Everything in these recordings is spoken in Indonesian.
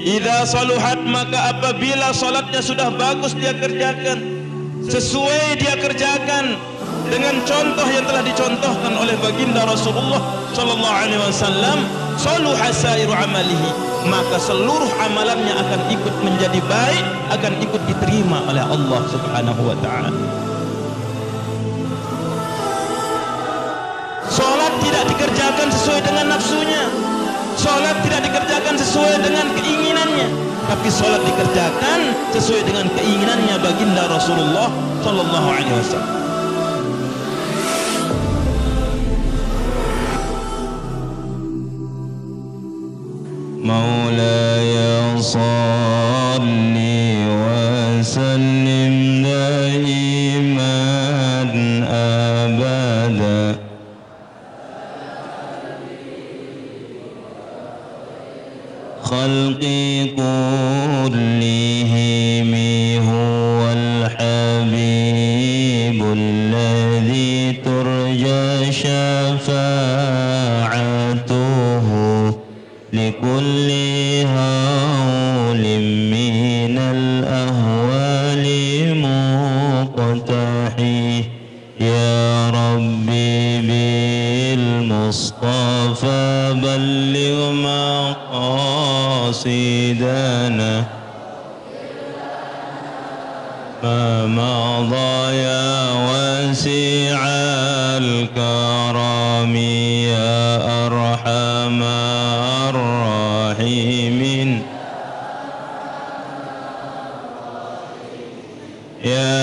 Idza saluhat, maka apabila salatnya sudah bagus dia kerjakan, sesuai dia kerjakan dengan contoh yang telah dicontohkan oleh baginda Rasulullah sallallahu alaihi wasallam, saluha sairu amalihi, maka seluruh amalannya akan ikut menjadi baik, akan ikut diterima oleh Allah Subhanahu wa taala. Salat tidak dikerjakan sesuai dengan nafsunya, salat tidak dikerjakan sesuai dengan keinginannya, tapi salat dikerjakan sesuai dengan keinginannya baginda Rasulullah sallallahu alaihi wasallam. Maulaya salli wa sallim daiman abada khalqi kullihim huwal habibul ladzi turja syafa'atuhu likulli hawlin minal ahwali muqtahi ya rabbi bil mustafa balligh maqasidana ma madha ya wasi'al karami ya arhamar rahimin ya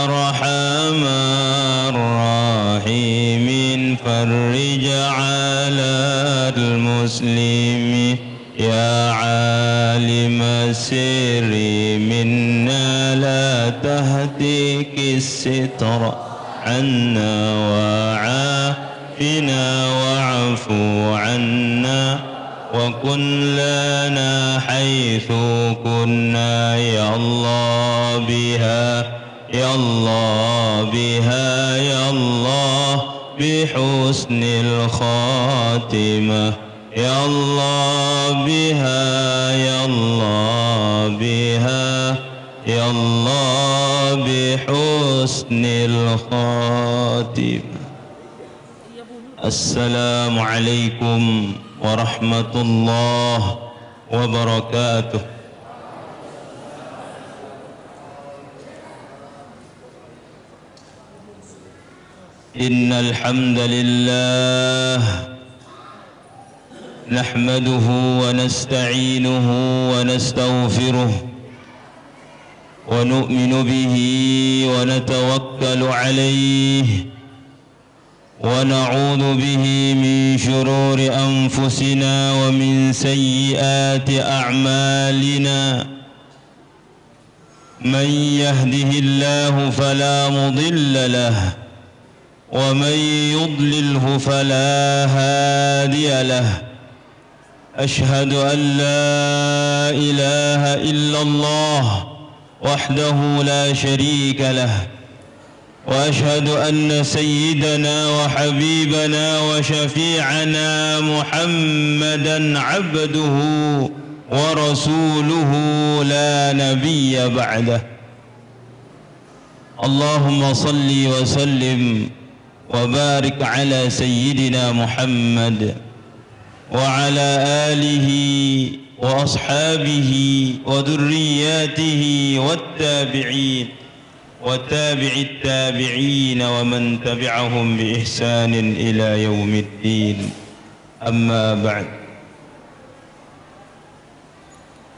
arhamar rahimin farrij ala al-muslimin ya alim sirri minna la tahtiki sitra anna wa'afina wa'afu anna wa kun lana haythu kunna ya Allah biha ya Allah biha ya Allah bihusnil khatimah ya Allah biha ya Allah biha ya Allah bihusnil khatimah. Assalamualaikum warahmatullahi wabarakatuh. Innal hamdalillah nahmaduhu wa nasta'inuhu wa nastaghfiruh wa nu'minu bihi wa natawakkalu alayhi wa na'udzu bihi min shururi anfusina wa min sayyiati a'malina man yahdihillahu fala mudilla lahu wa man yudlilhu fala hadiya lahu. Ashhadu an la ilaha illallah wahdahu la sharika lahu وأشهد أن سيدنا وحبيبنا وشفيعنا محمدا عبده ورسوله لا نبي بعده. اللهم صل وسلم وبارك على سيدنا محمد وعلى آله وأصحابه وذرياته والتابعين وتابع التابعين ومن تبعهم بإحسان إلى يوم الدين. أما بعد،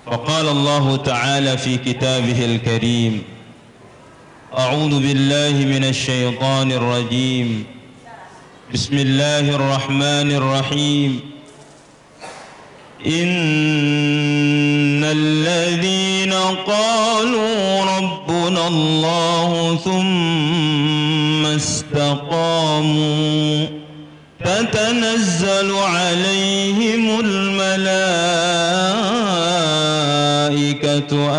فقال الله تعالى في كتابه الكريم: أعوذ بالله من الشيطان الرجيم، بسم الله الرحمن الرحيم. إن الذين قالوا ربنا الله ثم استقاموا تتنزل عليهم الملائكة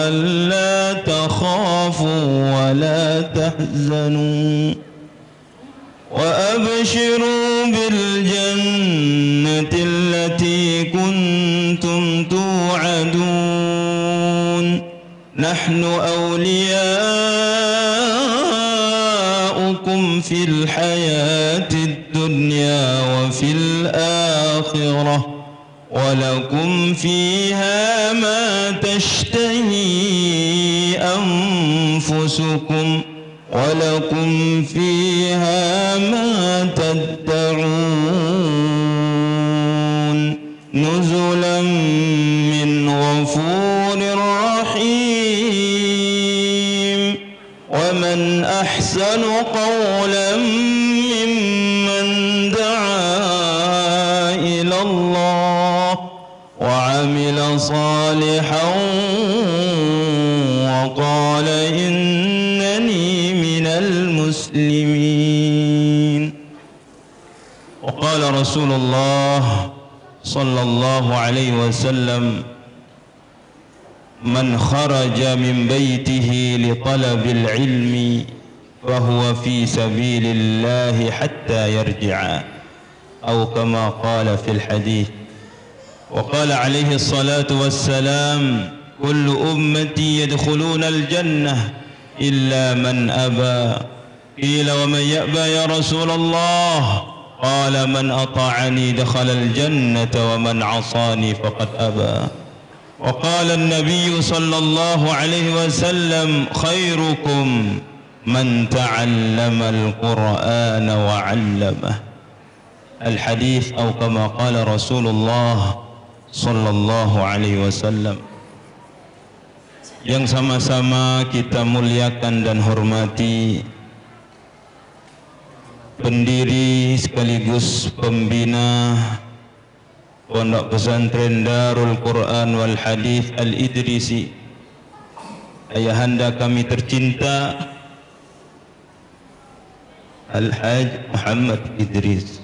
ألا تخافوا ولا تحزنوا وأبشروا بالجنة التي كنتم توعدون نحن أولياؤكم في الحياة الدنيا وفي الآخرة ولكم فيها ما تشتهي أنفسكم ولكم فيها ما تدعون نزلا من غفور رحيم ومن أحسن قولا ممن دعا إلى الله وعمل صالحا وقال إنني من المسلمين. وقال رسول الله صلى الله عليه وسلم من خرج من بيته لطلب العلم فهو في سبيل الله حتى يرجع أو كما قال في الحديث. وقال عليه الصلاة والسلام كل أمتي يدخلون الجنة إلا من أبى. قيل ومن يأبى يا رسول الله؟ قال من أطاعني دخل الجنة ومن عصاني فقد أبى. وقال النبي صلى الله عليه وسلم خيركم من تعلم القرآن وعلمه. الحديث أو كما قال رسول الله sallallahu alaihi wasallam. Yang sama-sama kita muliakan dan hormati pendiri sekaligus pembina Pondok Pesantren Darul Quran wal Hadis Al-Idrisi, ayahanda kami tercinta Al-Haj Muhammad Idris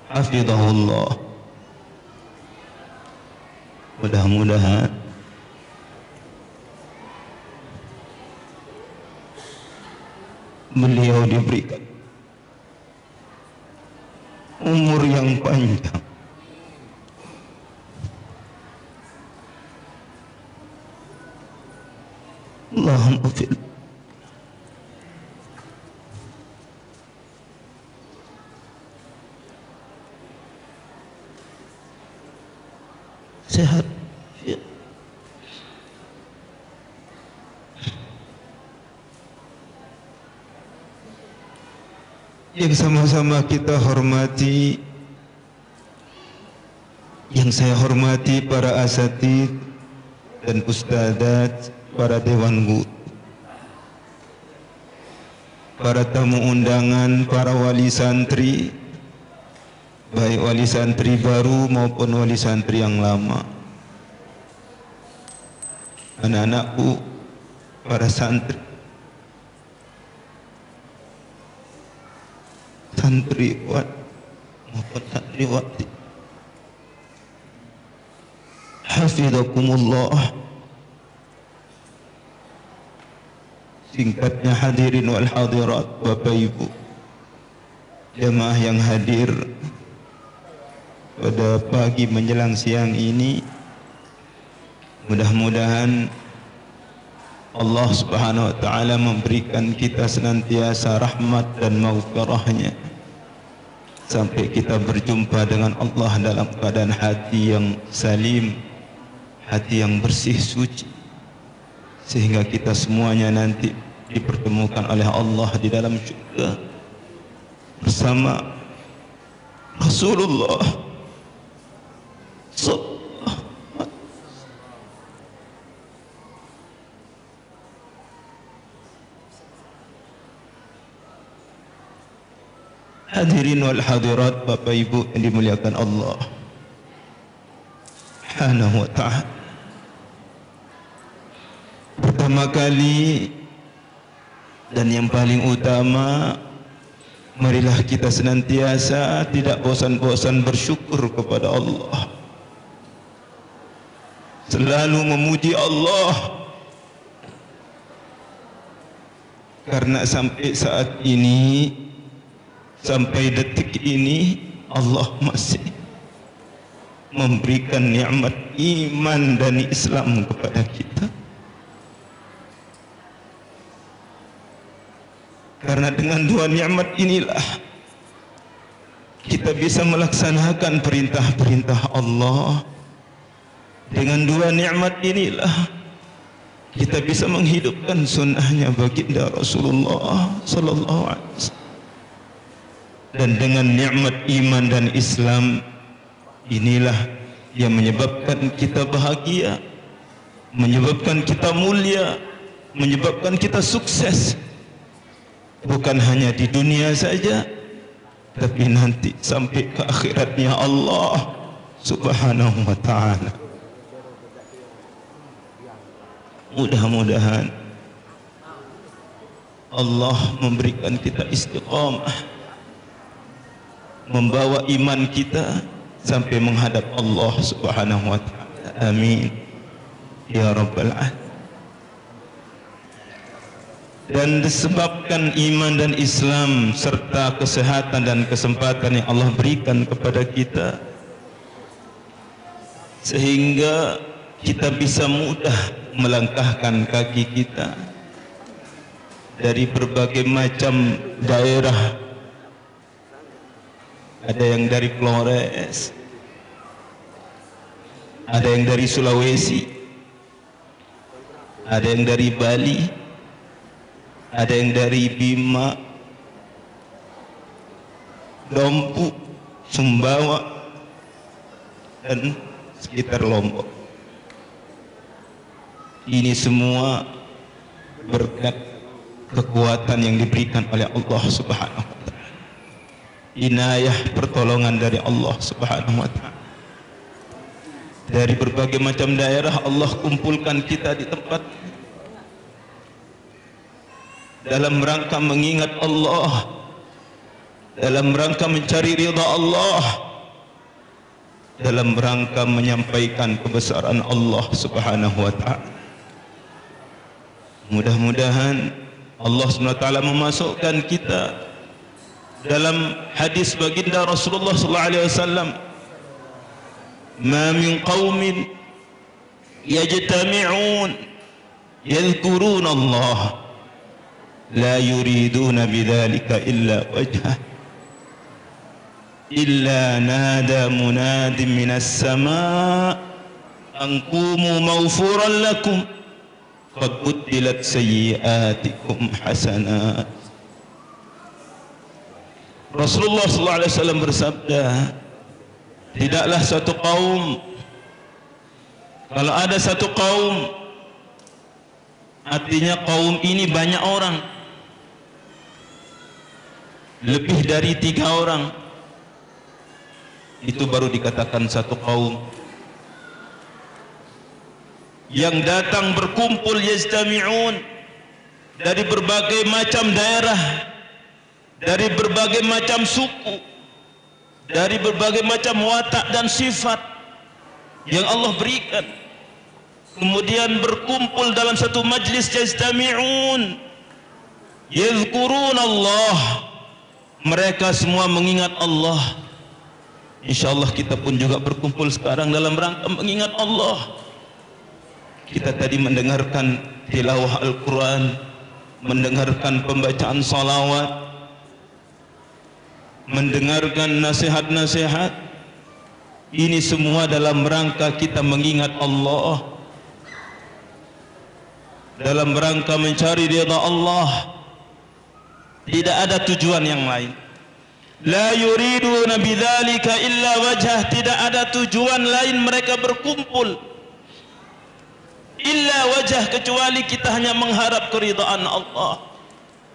hafizahullah. Mudah-mudahan beliau diberikan umur yang panjang, Allahumma fil sehat ya. Yang sama-sama kita hormati, yang saya hormati para asatid dan ustadzat, para dewan guru, para tamu undangan, para wali santri, baik wali santri baru maupun wali santri yang lama, anak-anakku, para santri, santriwat maupun santriwati, hafizakumullah. Singkatnya hadirin wal hadirat, Bapak Ibu jemaah yang hadir pada pagi menjelang siang ini, mudah-mudahan Allah Subhanahu wa taala memberikan kita senantiasa rahmat dan maghfirahnya sampai kita berjumpa dengan Allah dalam keadaan hati yang salim, hati yang bersih suci, sehingga kita semuanya nanti dipertemukan oleh Allah di dalam surga bersama Rasulullah Hadirin wal hadirat, Bapak Ibu yang dimuliakan Allah Subhanahu wa ta'ala. Pertama kali dan yang paling utama, marilah kita senantiasa tidak bosan-bosan bersyukur kepada Allah, selalu memuji Allah, karena sampai saat ini, sampai detik ini, Allah masih memberikan nikmat iman dan Islam kepada kita. Karena dengan dua nikmat inilah kita bisa melaksanakan perintah-perintah Allah. Dengan dua nikmat inilah kita bisa menghidupkan sunnahnya baginda Rasulullah sallallahu alaihi wasallam. Dan dengan nikmat iman dan Islam inilah yang menyebabkan kita bahagia, menyebabkan kita mulia, menyebabkan kita sukses. Bukan hanya di dunia saja, tapi nanti sampai ke akhiratnya Allah Subhanahu wa ta'ala. Mudah-mudahan Allah memberikan kita istiqamah, membawa iman kita sampai menghadap Allah Subhanahu wa ta'ala. Amin ya rabbal alamin. Dan disebabkan iman dan Islam serta kesehatan dan kesempatan yang Allah berikan kepada kita, sehingga kita bisa mudah melangkahkan kaki kita dari berbagai macam daerah. Ada yang dari Flores, ada yang dari Sulawesi, ada yang dari Bali, ada yang dari Bima, Dompu, Sumbawa, dan sekitar Lombok. Ini semua berkat kekuatan yang diberikan oleh Allah Subhanahu wa ta'ala. Inayah pertolongan dari Allah Subhanahu wa ta'ala. Dari berbagai macam daerah Allah kumpulkan kita di tempat dalam rangka mengingat Allah, dalam rangka mencari ridha Allah, dalam rangka menyampaikan kebesaran Allah Subhanahu wa ta'ala. Mudah-mudahan Allah Subhanahu wa ta'ala memasukkan kita dalam hadis baginda Rasulullah sallallahu alaihi wasallam, "Ma min qaumin yajtami'un yadhkuruna Allah la yuriduna bidzalika illa wajhah illa nada munadin minas sama' an qumu maghfuran lakum qad buddilat sayyi'atikum hasanat." Rasulullah sallallahu alaihi wasallam bersabda, tidaklah satu kaum, kalau ada satu kaum, artinya kaum ini banyak orang, lebih dari 3 orang, itu baru dikatakan satu kaum. Yang datang berkumpul yajtami'un dari berbagai macam daerah, dari berbagai macam suku, dari berbagai macam watak dan sifat yang Allah berikan, kemudian berkumpul dalam satu majlis yajtami'un yadhkurun Allah, mereka semua mengingat Allah. InsyaAllah kita pun juga berkumpul sekarang dalam rangka mengingat Allah. Kita tadi mendengarkan tilawah Al-Quran, mendengarkan pembacaan salawat, mendengarkan nasihat-nasihat. Ini semua dalam rangka kita mengingat Allah, dalam rangka mencari ridha Allah. Tidak ada tujuan yang lain. La yuriduna bidzalika illa wajhah, tidak ada tujuan lain mereka berkumpul illa wajah, kecuali kita hanya mengharap keridhaan Allah,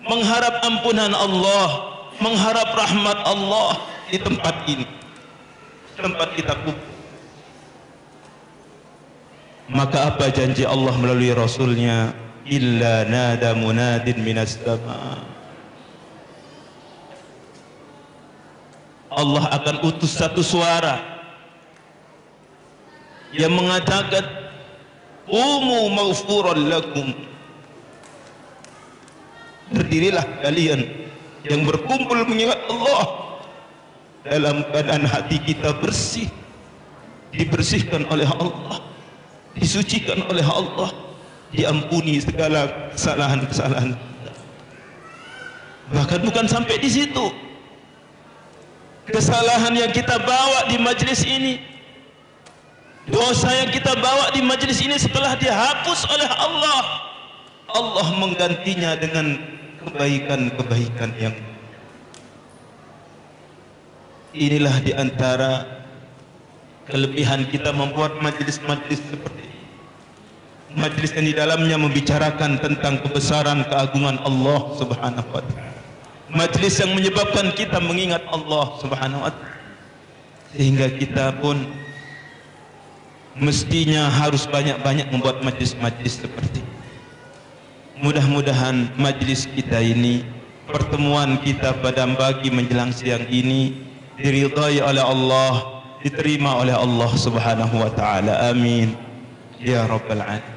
mengharap ampunan Allah, mengharap rahmat Allah di tempat ini, tempat kita kumpul. Maka apa janji Allah melalui Rasulnya? Illa nada munadin minas sama', Allah akan utus satu suara yang mengatakan, "Qumu maghfuran lakum." Berdirilah kalian yang berkumpul mengingat Allah dalam keadaan hati kita bersih, dibersihkan oleh Allah, disucikan oleh Allah, diampuni segala kesalahan-kesalahan. Bahkan bukan sampai di situ, kesalahan yang kita bawa di majlis ini, dosa yang kita bawa di majlis ini setelah dihapus oleh Allah, Allah menggantinya dengan kebaikan-kebaikan yang inilah di antara kelebihan kita membuat majlis-majlis seperti ini. Majlis yang di dalamnya membicarakan tentang kebesaran keagungan Allah Subhanahu wa taala. Majlis yang menyebabkan kita mengingat Allah Subhanahu wa taala. Sehingga kita pun mestinya harus banyak-banyak membuat majlis-majlis seperti ini. Mudah-mudahan majlis kita ini, pertemuan kita pada pagi menjelang siang ini diridhai oleh Allah, diterima oleh Allah Subhanahu wa taala. Amin ya rabbal alamin.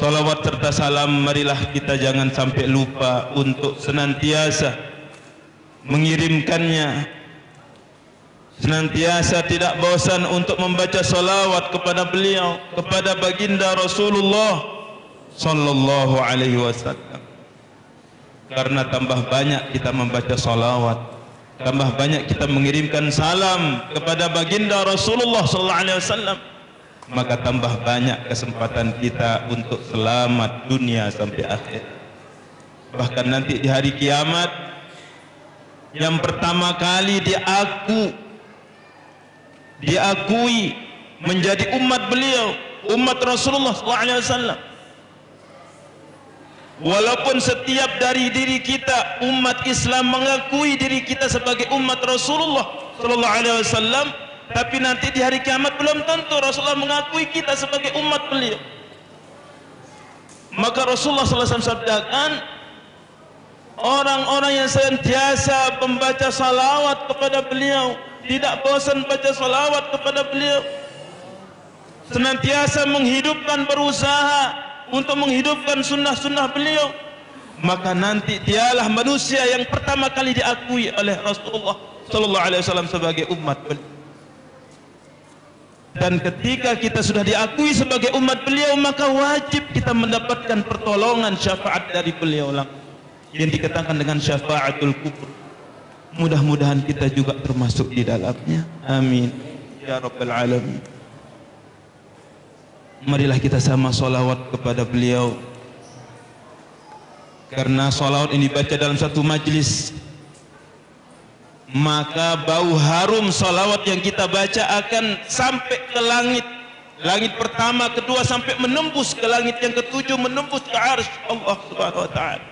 Salawat serta salam marilah kita jangan sampai lupa untuk senantiasa mengirimkannya, senantiasa tidak bosan untuk membaca salawat kepada beliau, kepada baginda Rasulullah sallallahu alaihi wasallam. Karena tambah banyak kita membaca salawat, tambah banyak kita mengirimkan salam kepada baginda Rasulullah sallallahu alaihi wasallam, maka tambah banyak kesempatan kita untuk selamat dunia sampai akhir. Bahkan nanti di hari kiamat, yang pertama kali diakui menjadi umat beliau, umat Rasulullah sallallahu alaihi wasallam. Walaupun setiap dari diri kita umat Islam mengakui diri kita sebagai umat Rasulullah sallallahu alaihi wasallam, tapi nanti di hari kiamat belum tentu Rasulullah mengakui kita sebagai umat beliau. Maka Rasulullah sallallahu alaihi wasallam sabdakan, orang-orang yang senantiasa membaca salawat kepada beliau, tidak bosan baca salawat kepada beliau, senantiasa menghidupkan, berusaha untuk menghidupkan sunnah-sunnah beliau, maka nanti dialah manusia yang pertama kali diakui oleh Rasulullah sallallahu alaihi wasallam sebagai umat beliau. Dan ketika kita sudah diakui sebagai umat beliau, maka wajib kita mendapatkan pertolongan syafaat dari beliau yang dikatakan dengan syafaatul kubra. Mudah-mudahan kita juga termasuk di dalamnya. Amin ya rabbal alamin. Marilah kita sama salawat kepada beliau, karena salawat ini dibaca dalam satu majlis, maka bau harum salawat yang kita baca akan sampai ke langit, langit pertama, kedua, sampai menembus ke langit yang ketujuh, menembus ke arsy Allah Subhanahu wa taala.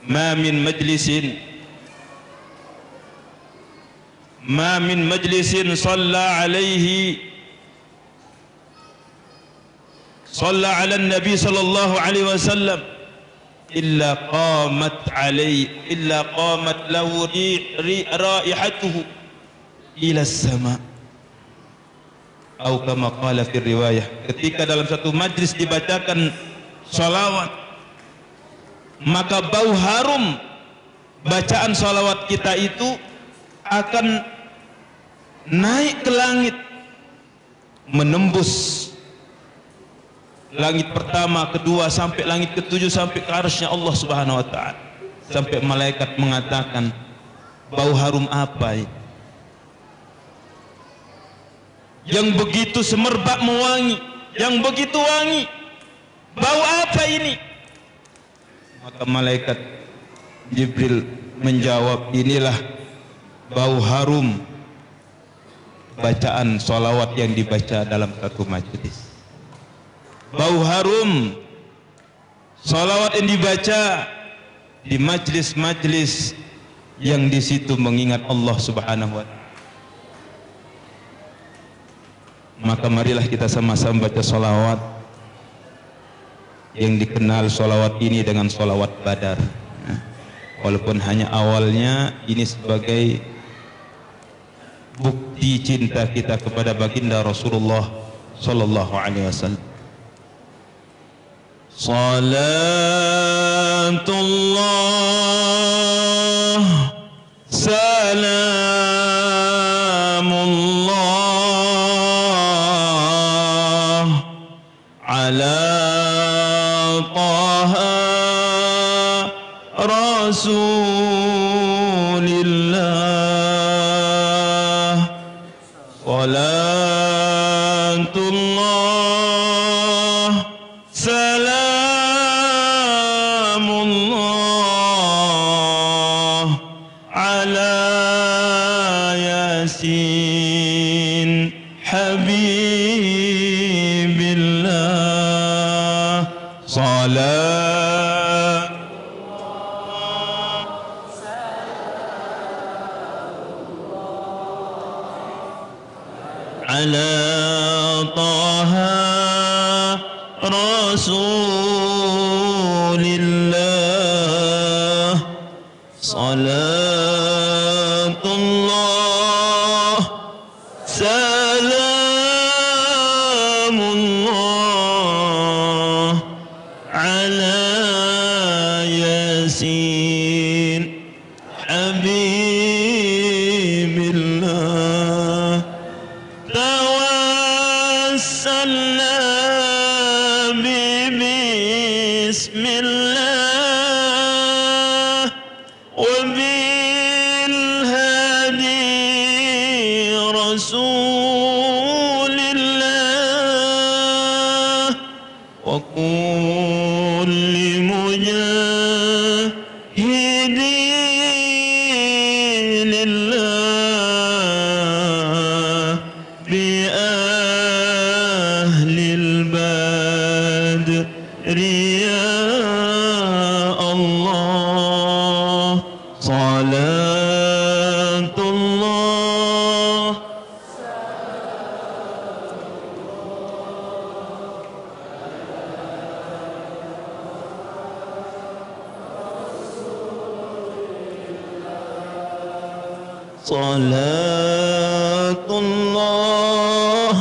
Ma min majlisin صلى على النبي صلى الله عليه وسلم إلا قامت له رائحته إلى السماء atau kama qala fi riwayah. Ketika dalam satu majlis dibacakan salawat, maka bau harum bacaan salawat kita itu akan naik ke langit, menembus langit pertama, kedua, sampai langit ketujuh, sampai ke arsy Allah Subhanahu wa taala. Sampai malaikat mengatakan, bau harum apa ini? Yang begitu semerbak mewangi, yang begitu wangi, bau apa ini? Maka malaikat Jibril menjawab, inilah bau harum bacaan salawat yang dibaca dalam satu majlis. Bau harum salawat yang dibaca di majlis-majlis yang di situ mengingat Allah Subhanahu wa taala. Maka marilah kita sama-sama baca salawat yang dikenal salawat ini dengan salawat Badar. Walaupun hanya awalnya ini sebagai bukti cinta kita kepada baginda Rasulullah sallallahu alaihi wasallam. Salatullah, salamun ala taha rasulillah salatullah salamullah ala yasin habibillah salat ala taha rasulillah salatullah salamullah ala yasin habibillah tawassalna bismillah wa bil hadi rasulillah wa kulli mujahidin lillah bi ahlil badri ya Allah salatullah salatullah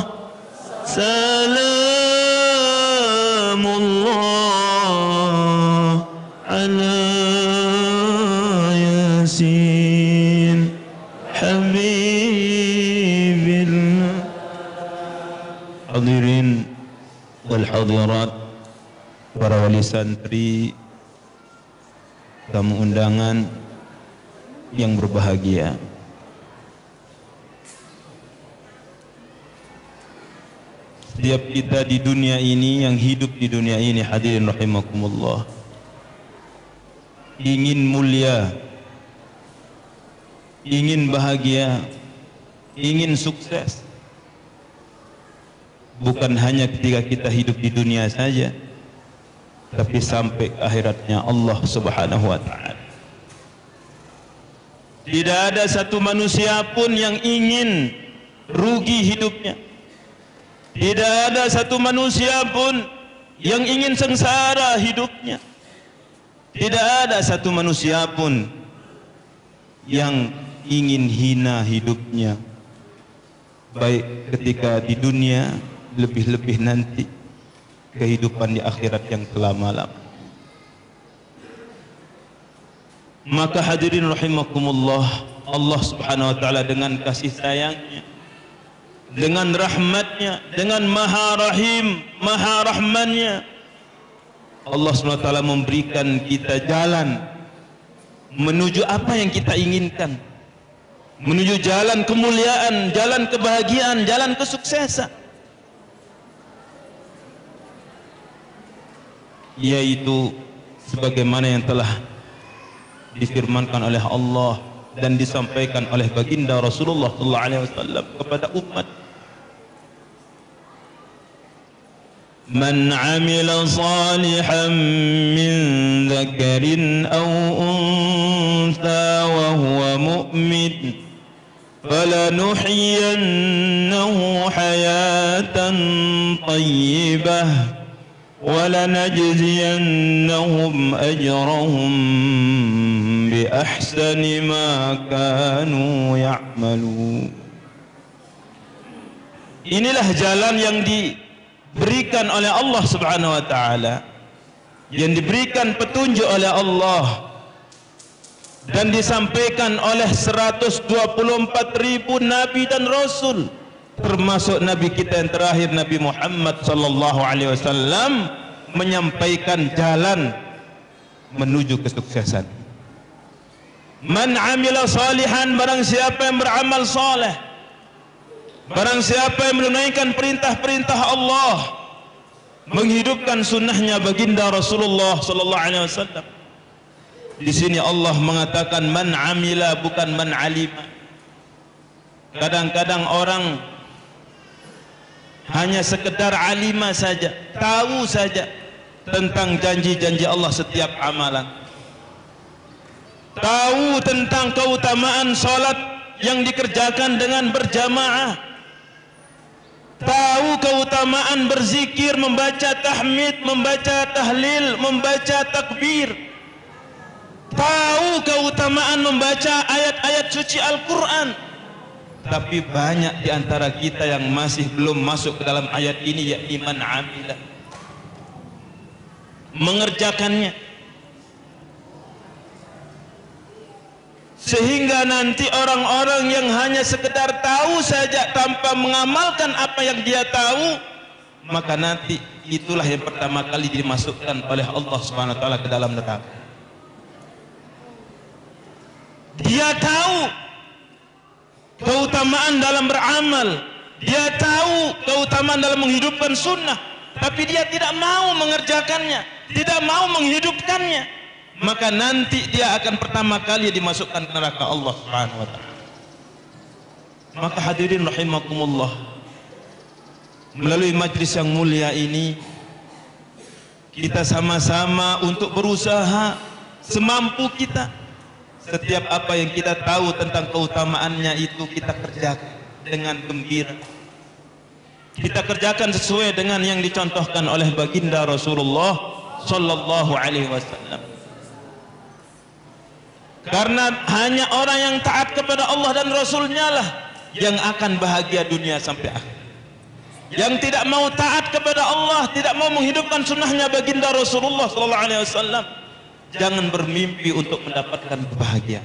salamullah ala yasin habibillah. Hadirin wal hadirat, para wali santri, tamu undangan yang berbahagia, setiap kita di dunia ini, yang hidup di dunia ini, hadirin rahimakumullah, ingin mulia, ingin bahagia, ingin sukses, bukan hanya ketika kita hidup di dunia saja, tapi sampai akhiratnya Allah Subhanahu wa ta'ala. Tidak ada satu manusia pun yang ingin rugi hidupnya. Tidak ada satu manusia pun yang ingin sengsara hidupnya. Tidak ada satu manusia pun yang ingin hina hidupnya, baik ketika di dunia, lebih-lebih nanti kehidupan di akhirat yang selama-lamanya. Maka hadirin rahimakumullah, Allah Subhanahu wa ta'ala dengan kasih sayangnya, dengan rahmatnya, dengan maha rahim, maha rahmannya, Allah Subhanahu wa ta'ala memberikan kita jalan menuju apa yang kita inginkan, menuju jalan kemuliaan, jalan kebahagiaan, jalan kesuksesan, yaitu sebagaimana yang telah difirmankan oleh Allah dan disampaikan oleh baginda Rasulullah sallallahu alaihi wasallam kepada umat. Man 'amila salihan min dzakarin aw untha wa huwa mu'min falanuhyiyannahu hayatan thayyibah وَلَنَجْزِيَنَّهُمْ أَجْرَهُمْ بِأَحْسَنِ مَا كَانُوا يَعْمَلُونَ. Inilah jalan yang diberikan oleh Allah Subhanahu wa ta'ala, yang diberikan petunjuk oleh Allah dan disampaikan oleh 124.000 nabi dan rasul termasuk Nabi kita yang terakhir, Nabi Muhammad sallallahu alaihi wasallam, menyampaikan jalan menuju kesuksesan. Man amila salihan, barang siapa yang beramal saleh, barang siapa yang menunaikan perintah-perintah Allah, menghidupkan sunnahnya baginda Rasulullah sallallahu alaihi wasallam. Di sini Allah mengatakan man amila, bukan man alima. Kadang-kadang orang hanya sekedar alima saja, tahu saja tentang janji-janji Allah setiap amalan, tahu tentang keutamaan salat yang dikerjakan dengan berjamaah, tahu keutamaan berzikir, membaca tahmid, membaca tahlil, membaca takbir, tahu keutamaan membaca ayat-ayat suci Al-Quran. Tapi banyak di antara kita yang masih belum masuk ke dalam ayat ini, yakni man amila, mengerjakannya, sehingga nanti orang-orang yang hanya sekedar tahu saja tanpa mengamalkan apa yang dia tahu, maka nanti itulah yang pertama kali dimasukkan oleh Allah Subhanahu wa taala ke dalam neraka. Dia tahu keutamaan dalam beramal, dia tahu keutamaan dalam menghidupkan sunnah, tapi dia tidak mau mengerjakannya, tidak mau menghidupkannya, maka nanti dia akan pertama kali dimasukkan ke neraka Allah Subhanahu wa taala. Maka hadirin rahimakumullah, melalui majlis yang mulia ini kita sama-sama untuk berusaha semampu kita. Setiap apa yang kita tahu tentang keutamaannya itu kita kerjakan dengan gembira. Kita kerjakan sesuai dengan yang dicontohkan oleh baginda Rasulullah sallallahu alaihi wasallam. Karena hanya orang yang taat kepada Allah dan Rasulnya lah yang akan bahagia dunia sampai akhir. Yang tidak mau taat kepada Allah, tidak mau menghidupkan sunnahnya baginda Rasulullah sallallahu alaihi wasallam, jangan bermimpi untuk mendapatkan kebahagiaan.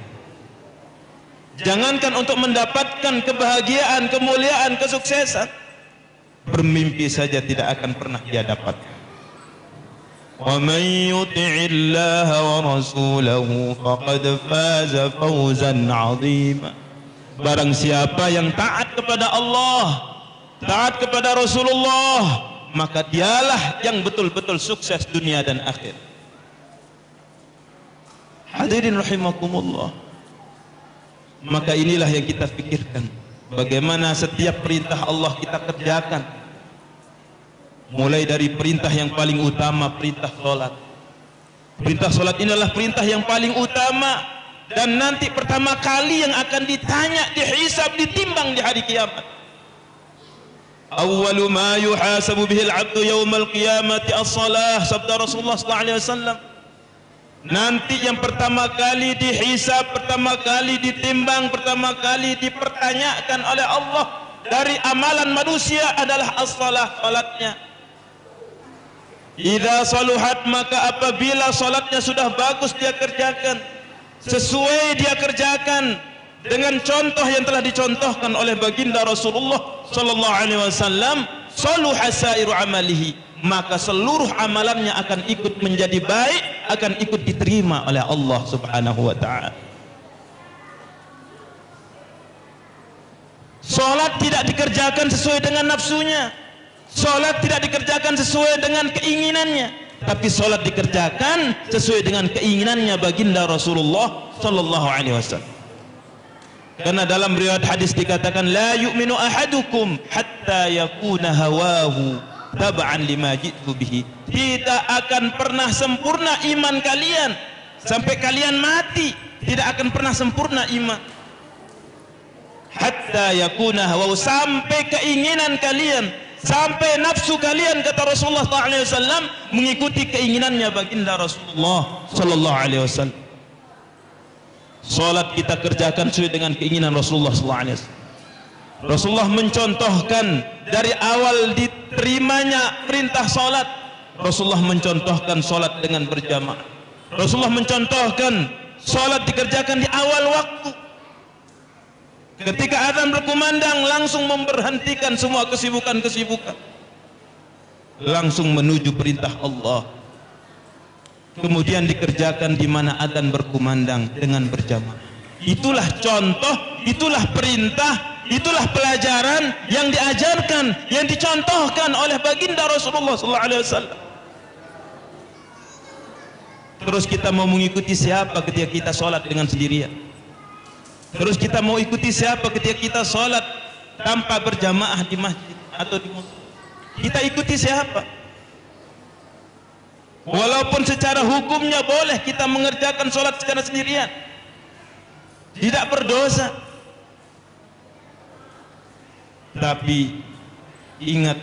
Jangankan untuk mendapatkan kebahagiaan, kemuliaan, kesuksesan, bermimpi saja tidak akan pernah dia dapatkan. Wa man yuti'illaha wa rasulahu faqad faza fawzan 'azima. Barang siapa yang taat kepada Allah, taat kepada Rasulullah, maka dialah yang betul-betul sukses dunia dan akhir. Hadirin rahimakumullah, maka inilah yang kita pikirkan, bagaimana setiap perintah Allah kita kerjakan, mulai dari perintah yang paling utama, perintah salat. Perintah salat ini adalah perintah yang paling utama, dan nanti pertama kali yang akan ditanya, dihisab, ditimbang di hari kiamat. Awwalu ma yuhasabu bihi al-'abdu yawmal qiyamati as-salah, sabda Rasulullah sallallahu alaihi wasallam. Nanti yang pertama kali dihisab, pertama kali ditimbang, pertama kali dipertanyakan oleh Allah dari amalan manusia adalah as-salah, salatnya. Idza saluhat, maka apabila salatnya sudah bagus dia kerjakan, sesuai dia kerjakan dengan contoh yang telah dicontohkan oleh baginda Rasulullah sallallahu alaihi wasallam, saluha sairu amalihi, maka seluruh amalannya akan ikut menjadi baik, akan ikut diterima oleh Allah Subhanahu wa taala. Salat tidak dikerjakan sesuai dengan nafsunya, salat tidak dikerjakan sesuai dengan keinginannya, tapi salat dikerjakan sesuai dengan keinginannya baginda Rasulullah sallallahu alaihi wasallam. Karena dalam riwayat hadis dikatakan la yu'minu ahadukum hatta yakuna hawahu tab'an lima ji'tu bihi. Tidak akan pernah sempurna iman kalian sampai kalian mati, tidak akan pernah sempurna iman. Hatta yakuna hawa, sampai keinginan kalian, sampai nafsu kalian, kata Rasulullah sallallahu alaihi wasallam, mengikuti keinginannya baginda Rasulullah sallallahu alaihi wasallam. Salat kita kerjakan sesuai dengan keinginan Rasulullah sallallahu alaihi wasallam. Rasulullah mencontohkan dari awal diterimanya perintah salat, Rasulullah mencontohkan salat dengan berjamaah. Rasulullah mencontohkan salat dikerjakan di awal waktu. Ketika azan berkumandang langsung memberhentikan semua kesibukan-kesibukan, langsung menuju perintah Allah. Kemudian dikerjakan di mana azan berkumandang dengan berjamaah. Itulah contoh, itulah perintah, itulah pelajaran yang diajarkan, yang dicontohkan oleh baginda Rasulullah SAW. Terus kita mau mengikuti siapa ketika kita sholat dengan sendirian? Terus kita mau ikuti siapa ketika kita sholat tanpa berjamaah di masjid atau di musola? Kita ikuti siapa? Walaupun secara hukumnya boleh kita mengerjakan sholat secara sendirian, tidak berdosa. Tapi ingat,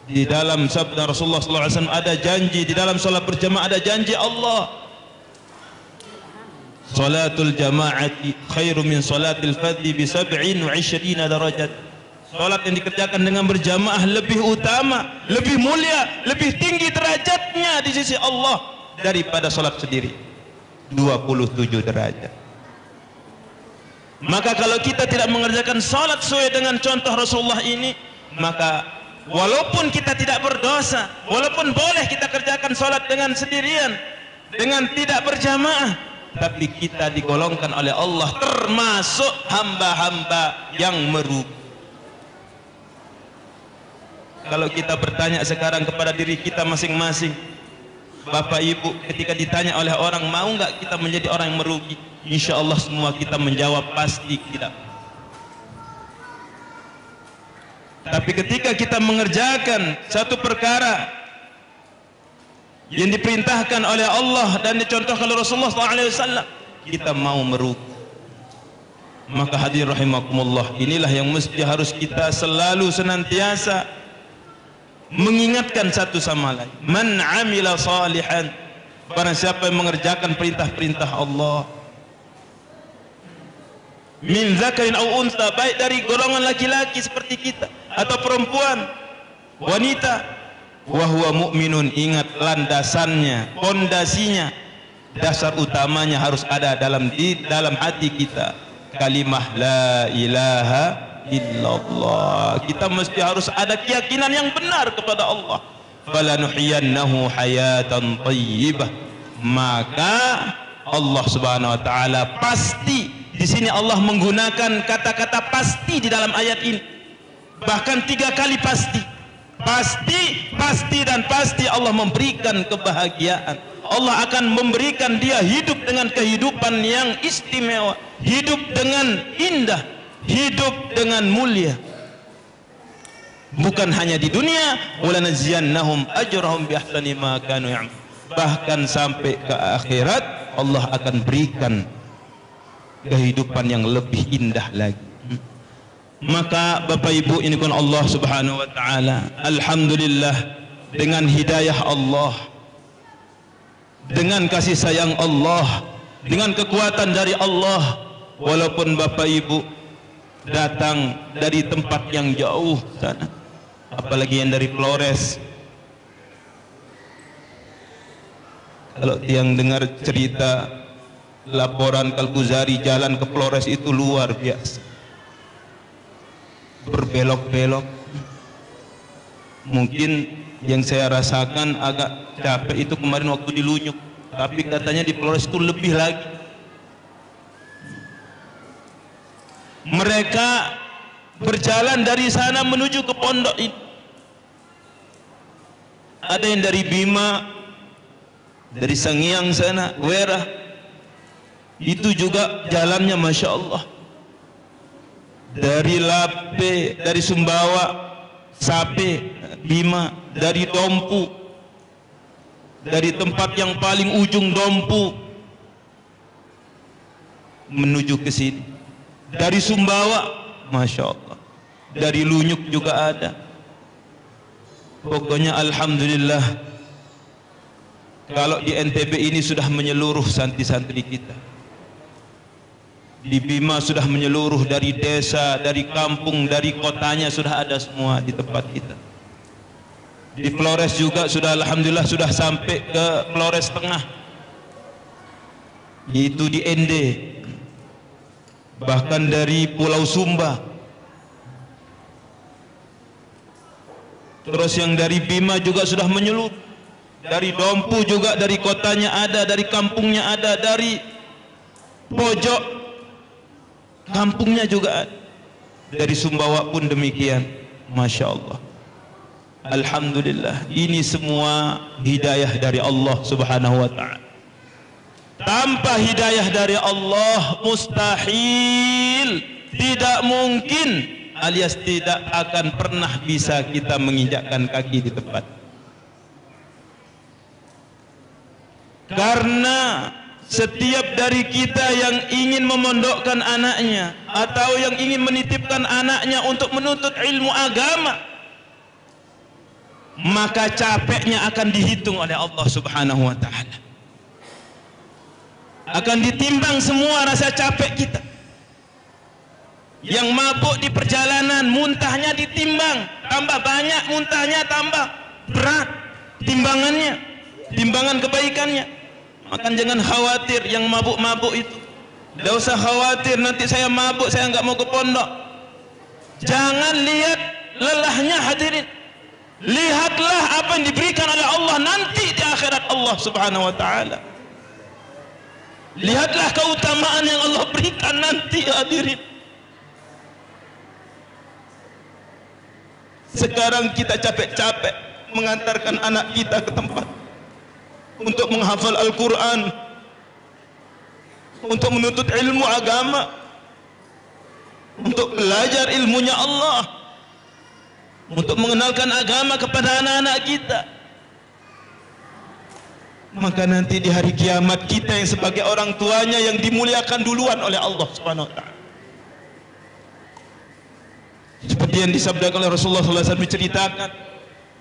di dalam sabda Rasulullah SAW ada janji, di dalam sholat berjamaah ada janji Allah. Salatul jama'ati khairu min salatil fadhi bi 27 darajat. Salat yang dikerjakan dengan berjamaah lebih utama, lebih mulia, lebih tinggi derajatnya di sisi Allah daripada salat sendiri, 27 derajat. Maka kalau kita tidak mengerjakan salat sesuai dengan contoh Rasulullah ini, maka walaupun kita tidak berdosa, walaupun boleh kita kerjakan salat dengan sendirian, dengan tidak berjamaah, tapi kita digolongkan oleh Allah termasuk hamba-hamba yang merugi. Kalau kita bertanya sekarang kepada diri kita masing-masing, Bapak Ibu, ketika ditanya oleh orang, mau nggak kita menjadi orang yang merugi? Insya Allah semua kita menjawab pasti tidak. Tapi ketika kita mengerjakan satu perkara yang diperintahkan oleh Allah dan dicontohkan oleh Rasulullah SAW, kita mau merugi. Maka hadirin rahimakumullah, inilah yang mesti harus kita selalu senantiasa mengingatkan satu sama lain. Man amila salihan, barang siapa yang mengerjakan perintah-perintah Allah, min zakarin aw unsa, baik dari golongan laki-laki seperti kita atau perempuan, wanita, wa huwa mu'minun, ingat landasannya, pondasinya, dasar utamanya harus ada dalam hati kita, kalimah la ilaha illallah. Kita mesti harus ada keyakinan yang benar kepada Allah. Falanuhyiyannahu hayatan thayyibah, maka Allah Subhanahu wa taala pasti, di sini Allah menggunakan kata-kata pasti di dalam ayat ini, bahkan 3 kali pasti. Pasti dan pasti Allah memberikan kebahagiaan. Allah akan memberikan dia hidup dengan kehidupan yang istimewa, hidup dengan indah, hidup dengan mulia. Bukan hanya di dunia, walanajziyannahum ajrahum bi ahsani ma kanu ya'malun, bahkan sampai ke akhirat Allah akan berikan kehidupan yang lebih indah lagi. Maka Bapak Ibu ini kan Allah Subhanahu wa taala, alhamdulillah, dengan hidayah Allah, dengan kasih sayang Allah, dengan kekuatan dari Allah, walaupun Bapak Ibu datang dari tempat yang jauh sana, apalagi yang dari Flores. Kalau yang dengar cerita laporan Kalkuzari, jalan ke Flores itu luar biasa, berbelok-belok. Mungkin yang saya rasakan agak capek itu kemarin waktu di Lunyuk, tapi katanya di Flores itu lebih lagi. Mereka berjalan dari sana menuju ke pondok ini. Ada yang dari Bima, dari Sangiang sana, Wera, itu juga jalannya Masya Allah. Dari Lape, dari Sumbawa, Sape, Bima, dari Dompu, dari tempat yang paling ujung Dompu menuju ke sini. Dari Sumbawa, Masya Allah, dari Lunyuk juga ada. Pokoknya alhamdulillah, kalau di NTB ini sudah menyeluruh santri-santri kita. Di Bima sudah menyeluruh, dari desa, dari kampung, dari kotanya sudah ada semua di tempat kita. Di Flores juga sudah alhamdulillah sudah sampai ke Flores Tengah, yaitu di Ende. bahkan dari Pulau Sumba, terus yang dari Bima juga sudah menyeluruh, dari Dompu juga, dari kotanya ada, dari kampungnya ada, dari pojok kampungnya juga ada, dari Sumbawa pun demikian. Masya Allah, alhamdulillah. Ini semua hidayah dari Allah subhanahu wa ta'ala. Tanpa hidayah dari Allah mustahil, tidak mungkin, alias tidak akan pernah bisa kita menginjakkan kaki di tempat. Karena setiap dari kita yang ingin memondokkan anaknya atau yang ingin menitipkan anaknya untuk menuntut ilmu agama, maka capeknya akan dihitung oleh Allah subhanahu wa ta'ala. Akan ditimbang semua rasa capek kita. Yang mabuk di perjalanan, muntahnya ditimbang, tambah banyak muntahnya, tambah berat timbangannya, timbangan kebaikannya. Maka jangan khawatir yang mabuk-mabuk itu. Tidak usah khawatir nanti saya mabuk, saya enggak mau ke pondok. Jangan lihat lelahnya hadirin. Lihatlah apa yang diberikan oleh Allah nanti di akhirat Allah subhanahu wa ta'ala. Lihatlah keutamaan yang Allah berikan nanti hadirin. Sekarang kita capek-capek mengantarkan anak kita ke tempat untuk menghafal Al-Quran, untuk menuntut ilmu agama, untuk belajar ilmunya Allah, untuk mengenalkan agama kepada anak-anak kita. Maka nanti di hari kiamat kita yang sebagai orang tuanya yang dimuliakan duluan oleh Allah subhanahu wa ta'ala. Seperti yang disabdakan oleh Rasulullah SAW, menceritakan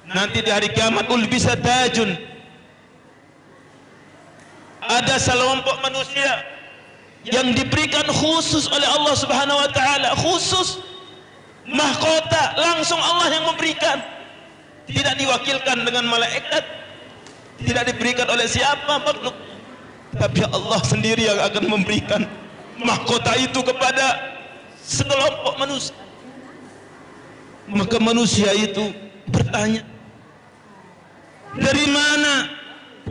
nanti di hari kiamat ulbisa tajun, ada sekelompok manusia yang diberikan khusus oleh Allah subhanahu wa ta'ala, khusus mahkota, langsung Allah yang memberikan, tidak diwakilkan dengan malaikat, tidak diberikan oleh siapa makhluk, tapi Allah sendiri yang akan memberikan mahkota itu kepada sekelompok manusia. Maka manusia itu bertanya, dari mana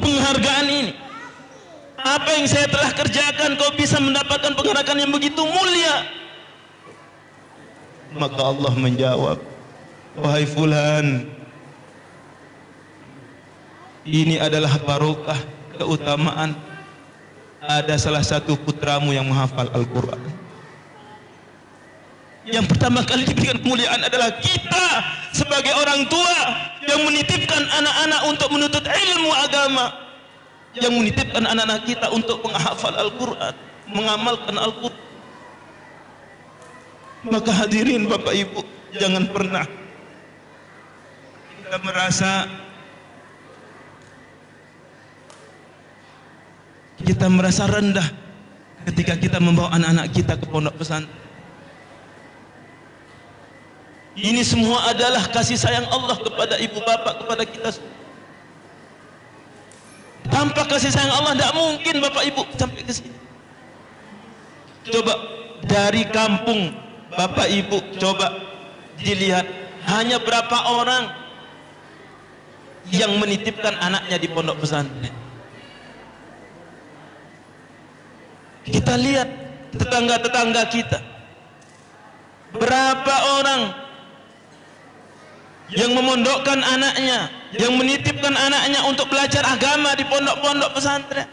penghargaan ini? Apa yang saya telah kerjakan kau bisa mendapatkan penghargaan yang begitu mulia? Maka Allah menjawab, wahai fulan, ini adalah barokah, keutamaan. Ada salah satu putramu yang menghafal Al-Quran. Yang pertama kali diberikan kemuliaan adalah kita sebagai orang tua yang menitipkan anak-anak untuk menuntut ilmu agama, yang menitipkan anak-anak kita untuk menghafal Al-Quran, mengamalkan Al-Quran. Maka hadirin Bapak Ibu, jangan pernah kita merasa rendah ketika kita membawa anak-anak kita ke pondok pesantren. Ini semua adalah kasih sayang Allah kepada ibu bapak, kepada kita semua. Tanpa kasih sayang Allah tidak mungkin Bapak Ibu sampai ke sini. Coba dari kampung Bapak Ibu, coba dilihat hanya berapa orang yang menitipkan anaknya di pondok pesantren. Kita lihat tetangga-tetangga kita, berapa orang yang memondokkan anaknya, yang menitipkan anaknya untuk belajar agama di pondok-pondok pesantren.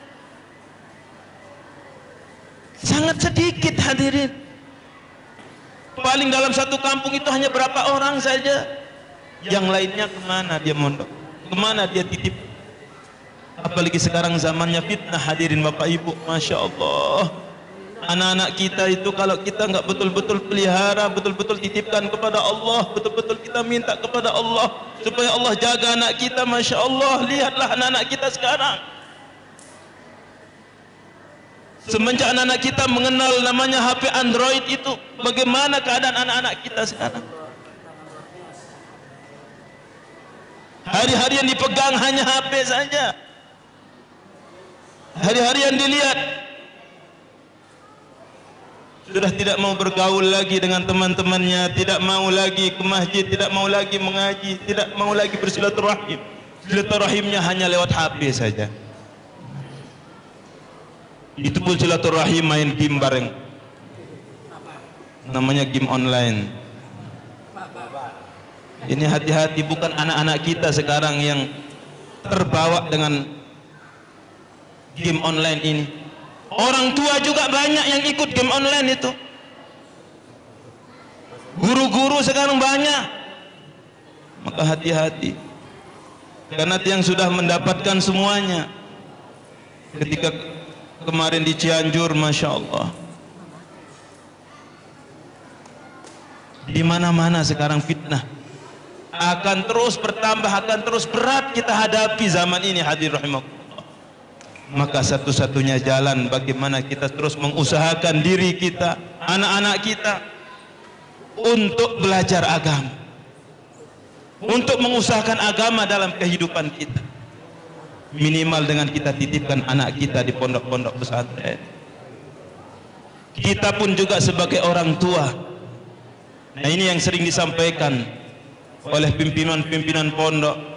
Sangat sedikit hadirin. Paling dalam satu kampung itu hanya berapa orang saja. Yang lainnya kemana dia mondok, kemana dia titip. Apalagi sekarang zamannya fitnah hadirin Bapak Ibu. Masya Allah, anak-anak kita itu kalau kita nggak betul-betul pelihara, betul-betul titipkan kepada Allah, betul-betul kita minta kepada Allah supaya Allah jaga anak kita. Masya Allah, lihatlah anak-anak kita sekarang. Semenjak anak-anak kita mengenal namanya HP Android itu, bagaimana keadaan anak-anak kita sekarang? Hari-hari yang dipegang hanya HP saja. Hari-hari yang dilihat sudah tidak mau bergaul lagi dengan teman-temannya, tidak mau lagi ke masjid, tidak mau lagi mengaji, tidak mau lagi bersilaturahim. Silaturahimnya hanya lewat HP saja. Itu pun silaturahim main game bareng, namanya game online. Ini hati-hati, bukan anak-anak kita sekarang yang terbawa dengan game online ini. Orang tua juga banyak yang ikut game online itu. Guru-guru sekarang banyak. Maka hati-hati. Karena yang sudah mendapatkan semuanya. Ketika kemarin di Cianjur, Masya Allah, di mana-mana sekarang fitnah akan terus bertambah, akan terus berat kita hadapi zaman ini, hadirin rahimakumullah. Maka satu-satunya jalan bagaimana kita terus mengusahakan diri kita, anak-anak kita untuk belajar agama, untuk mengusahakan agama dalam kehidupan kita. Minimal dengan kita titipkan anak kita di pondok-pondok pesantren. Kita pun juga sebagai orang tua. Nah, ini yang sering disampaikan oleh pimpinan-pimpinan pondok,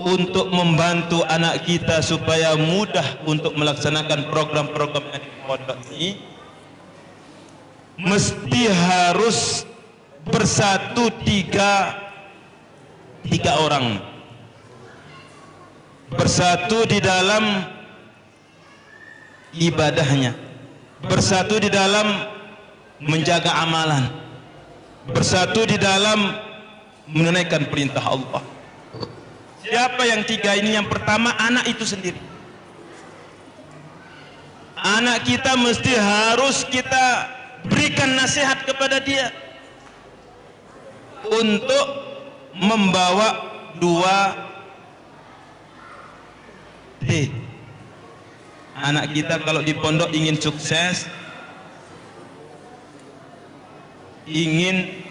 untuk membantu anak kita supaya mudah untuk melaksanakan program-program yang di pondok ini, mesti harus bersatu tiga orang, bersatu di dalam ibadahnya, bersatu di dalam menjaga amalan, bersatu di dalam menunaikan perintah Allah. Siapa yang tiga ini? Yang pertama, anak itu sendiri. Anak kita mesti harus kita berikan nasihat kepada dia untuk membawa 2T. Anak kita kalau di pondok ingin sukses, ingin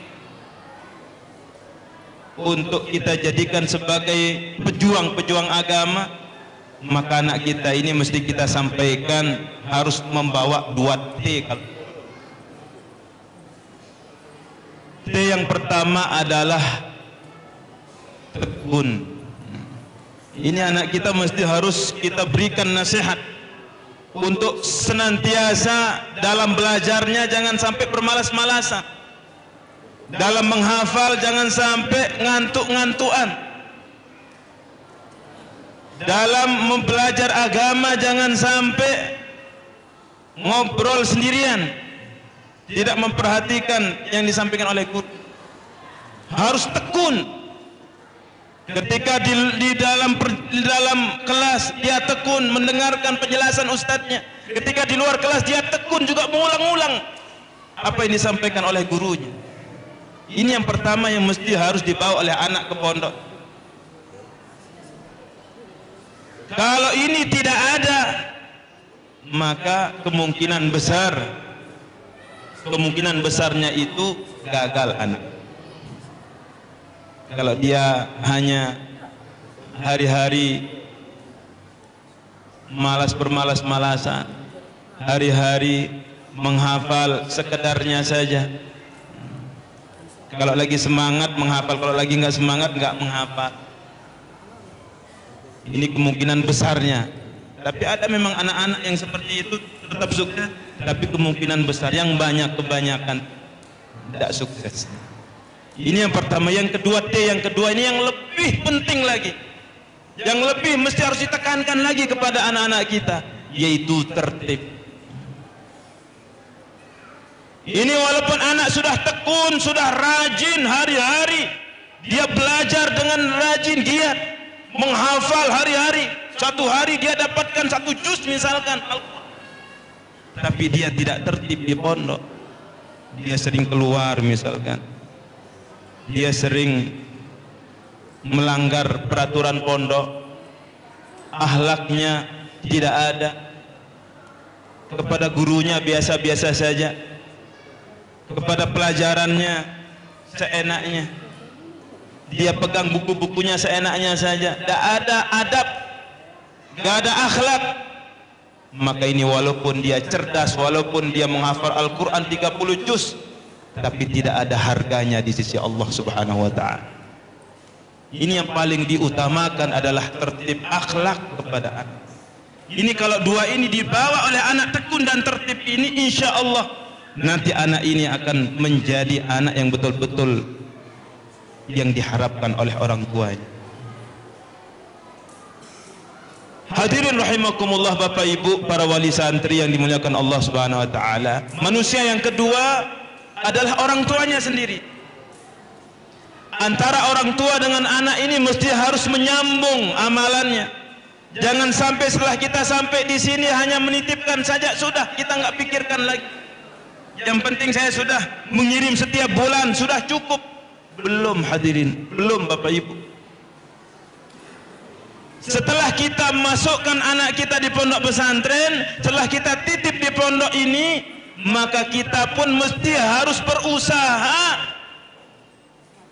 untuk kita jadikan sebagai pejuang-pejuang agama, maka anak kita ini mesti kita sampaikan harus membawa 2T. T yang pertama adalah tekun. Ini anak kita mesti harus kita berikan nasihat untuk senantiasa dalam belajarnya jangan sampai bermalas-malasan. Dalam menghafal jangan sampai ngantuk-ngantuan. Dalam mempelajari agama jangan sampai ngobrol sendirian, tidak memperhatikan yang disampaikan oleh guru. Harus tekun. Ketika di dalam kelas dia tekun mendengarkan penjelasan ustadznya. Ketika di luar kelas dia tekun juga mengulang-ulang apa yang disampaikan oleh gurunya. Ini yang pertama yang mesti harus dibawa oleh anak ke pondok. Kalau ini tidak ada, maka kemungkinan besarnya itu gagal anak. Kalau dia hanya hari-hari bermalas-malasan, hari-hari menghafal sekedarnya saja. Kalau lagi semangat menghafal, kalau lagi nggak semangat nggak menghafal. Ini kemungkinan besarnya. Tapi ada memang anak-anak yang seperti itu tetap sukses, tapi kemungkinan besar yang kebanyakan tidak sukses. Ini yang pertama. Yang kedua, T yang kedua ini yang lebih penting lagi, yang lebih mesti harus ditekankan lagi kepada anak-anak kita, yaitu tertib. Ini walaupun anak sudah tekun, sudah rajin hari-hari, dia belajar dengan rajin, giat, menghafal hari-hari. Satu hari dia dapatkan 1 juz misalkan, tapi dia tidak tertib di pondok. Dia sering keluar misalkan, dia sering melanggar peraturan pondok, akhlaknya tidak ada, kepada gurunya biasa-biasa saja, kepada pelajarannya seenaknya, dia pegang buku-bukunya seenaknya saja, tidak ada adab, tidak ada akhlak. maka ini walaupun dia cerdas, walaupun dia menghafal Al-Quran 30 juz, tapi tidak ada harganya di sisi Allah Subhanahu wa ta'ala. Ini yang paling diutamakan adalah tertib akhlak kepada anak. Ini kalau dua ini dibawa oleh anak tekun dan tertib ini, insya Allah nanti anak ini akan menjadi anak yang betul-betul yang diharapkan oleh orang tuanya. Hadirin rahimakumullah, Bapak Ibu, para wali santri yang dimuliakan Allah Subhanahu wa taala. Manusia yang kedua adalah orang tuanya sendiri. Antara orang tua dengan anak ini mesti harus menyambung amalannya. Jangan sampai setelah kita sampai di sini hanya menitipkan saja, sudah kita nggak pikirkan lagi. Yang penting saya sudah mengirim setiap bulan, sudah cukup. Belum, hadirin, belum, Bapak Ibu. Setelah kita masukkan anak kita di pondok pesantren, setelah kita titip di pondok ini, maka kita pun mesti harus berusaha